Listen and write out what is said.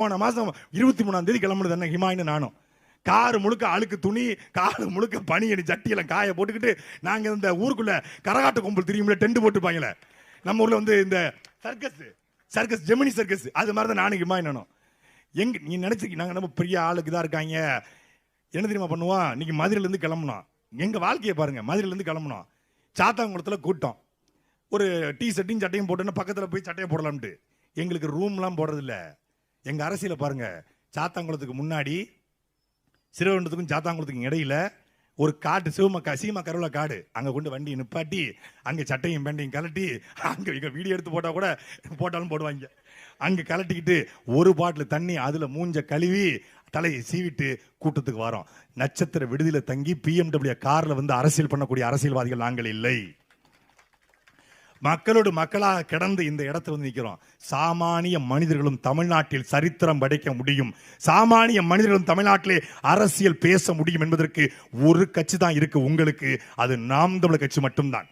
போன மாசம் 23ஆம் தேதி கிளம்புனது என்ன ஹிமாயின்னு நானும். காரு முழுக்க அழுக்கு துணி, காரு முழுக்க பனியணி சட்டியெல்லாம் காய போட்டுக்கிட்டு நாங்க இந்த ஊருக்குள்ள கரகாட்ட கும்பல் தெரியுமில்ல, டென்ட் போட்டுப்பாங்களே நம்ம ஊர்ல வந்து இந்த சர்க்கஸ் ஜெமினி சர்க்கஸ், அது மாதிரி தான் நானும் ஹிமாயினும். எங்க நீ நினைச்சிருக்கீங்க நாங்க நம்ம பெரிய ஆளுக்கு தான் இருக்காங்க, என்ன தெரியுமா பண்ணுவோம்? இன்னைக்கு மதுரையில இருந்து கிளம்பணும். எங்க வாழ்க்கையை பாருங்க, மதுரையில இருந்து கிளம்பணும். சாத்தாங்குளத்துல கூட்டம், ஒரு டீ ஷர்ட்டையும் சட்டையும் போட்டுன்னு பக்கத்துல போய் சட்டையை போடலாம்ட்டு. எங்களுக்கு ரூம்லாம் போடுறது இல்ல. எங்க அரசியல பாருங்க, சாத்தாங்குளத்துக்கு முன்னாடி சிறுவண்டத்துக்கும் சாத்தாங்குளத்துக்கும் இடையில ஒரு காட்டு சீமா கருவல காடு, அங்க கொண்டு வண்டி நிப்பாட்டி அங்க சட்டையும் பேண்டையும் கலட்டி, அங்க வீடியோ எடுத்து போட்டா கூட போட்டாலும் போடுவாங்க. அங்க கலட்டிக்கிட்டு ஒரு பாட்டில் தண்ணி அதுல மூஞ்ச கழுவி தலையை சீவிட்டு கூட்டத்துக்கு வரோம். நட்சத்திர விடுதியில தங்கி BMW கார்ல வந்து அரசியல் பண்ணக்கூடிய அரசியல்வாதிகள் நாங்கள் இல்லை. மக்களோடு மக்களாக கிடந்து இந்த இடத்துல வந்து நிற்கிறோம். சாமானிய மனிதர்களும் தமிழ்நாட்டில் சரித்திரம் படைக்க முடியும், சாமானிய மனிதர்களும் தமிழ்நாட்டிலே அரசியல் பேச முடியும் என்பதற்கு ஒரு கட்சி தான் இருக்கு உங்களுக்கு, அது நாம் தமிழர் கட்சி மட்டும்தான்.